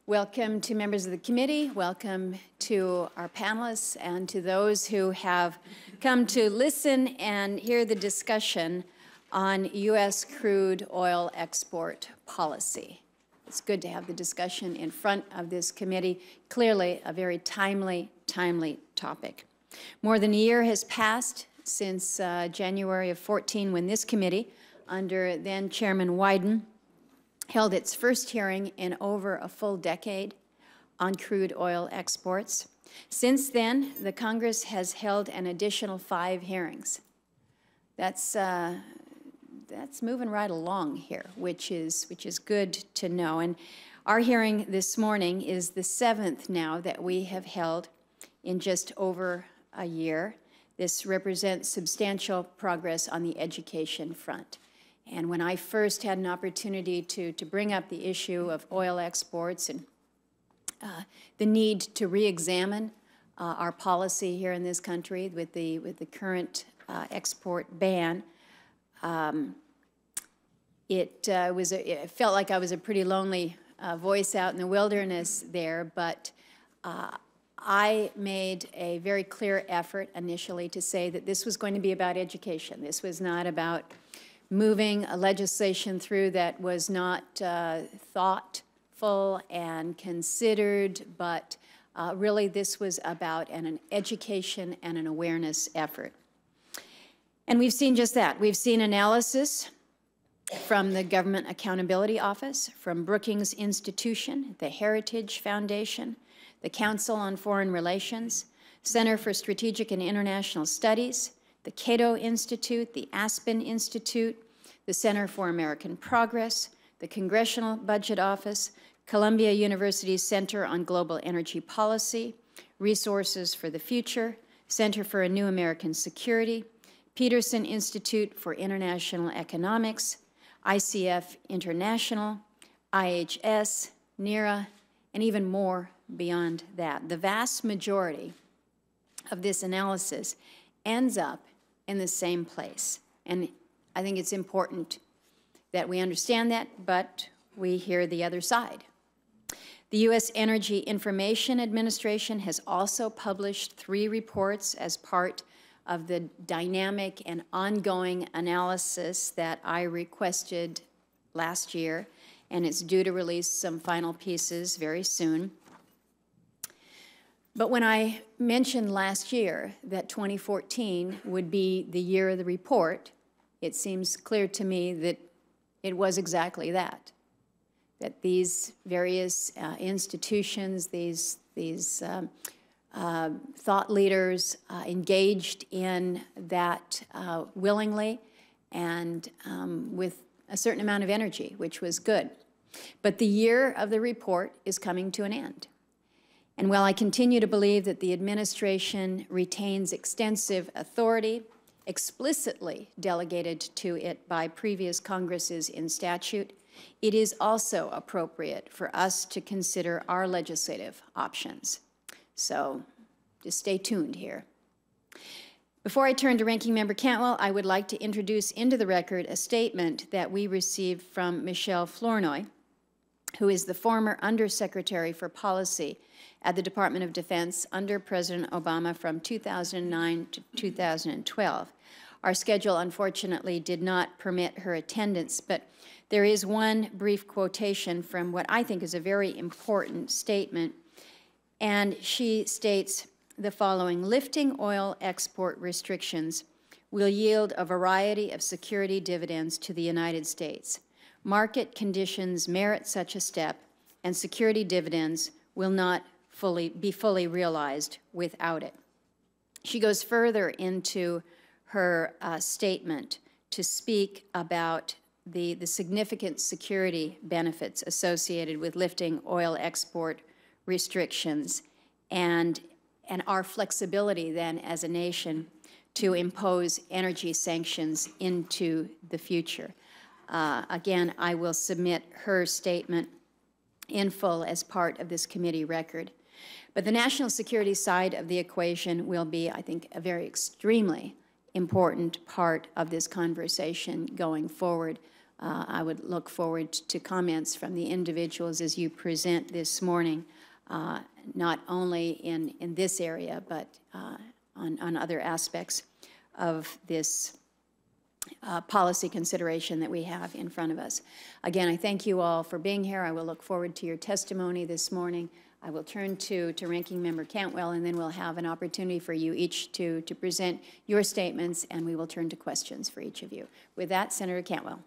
Welcome to members of the committee. Welcome to our panelists and to those who have come to listen and hear the discussion on U.S. crude oil export policy. It's good to have the discussion in front of this committee. Clearly a very timely topic. More than a year has passed since January of 14, when this committee, under then Chairman Wyden, held its first hearing in over a full decade on crude oil exports. Since then, the Congress has held an additional 5 hearings. That's moving right along here, which is good to know. And our hearing this morning is the 7th now that we have held in just over a year. This represents substantial progress on the education front. And when I first had an opportunity to bring up the issue of oil exports and the need to re-examine our policy here in this country with the current export ban, it felt like I was a pretty lonely voice out in the wilderness there, but I made a very clear effort initially to say that this was going to be about education. This was not about moving a legislation through that was not thoughtful and considered, but really this was about an education and an awareness effort. And we've seen just that. We've seen analysis from the Government Accountability Office, from Brookings Institution, the Heritage Foundation, the Council on Foreign Relations, Center for Strategic and International Studies, the Cato Institute, the Aspen Institute, the Center for American Progress, the Congressional Budget Office, Columbia University's Center on Global Energy Policy, Resources for the Future, Center for a New American Security, Peterson Institute for International Economics, ICF International, IHS, NERA, and even more beyond that. The vast majority of this analysis ends up in the same place. And I think it's important that we understand that, but we hear the other side. The U.S. Energy Information Administration has also published 3 reports as part of the dynamic and ongoing analysis that I requested last year, and it's due to release some final pieces very soon. But when I mentioned last year that 2014 would be the year of the report, it seems clear to me that it was exactly that these various institutions, these thought leaders engaged in that willingly and with a certain amount of energy, which was good. But the year of the report is coming to an end. And while I continue to believe that the administration retains extensive authority, explicitly delegated to it by previous Congresses in statute, it is also appropriate for us to consider our legislative options. So just stay tuned here. Before I turn to Ranking Member Cantwell, I would like to introduce into the record a statement that we received from Michelle Flournoy, who is the former Undersecretary for Policy at the Department of Defense under President Obama from 2009 to 2012. Our schedule, unfortunately, did not permit her attendance, but there is one brief quotation from what I think is a very important statement, and she states the following: lifting oil export restrictions will yield a variety of security dividends to the United States. Market conditions merit such a step, and security dividends will not be fully realized without it. She goes further into her statement to speak about the significant security benefits associated with lifting oil export restrictions and our flexibility then as a nation to impose energy sanctions into the future. Again, I will submit her statement in full as part of this committee record. But the national security side of the equation will be, I think, a very extremely important part of this conversation going forward. I would look forward to comments from the individuals as you present this morning, not only in this area, but on other aspects of this policy consideration that we have in front of us. Again, I thank you all for being here. I will look forward to your testimony this morning. I will turn to Ranking Member Cantwell, and then we'll have an opportunity for you each to present your statements, and we will turn to questions for each of you. With that, Senator Cantwell.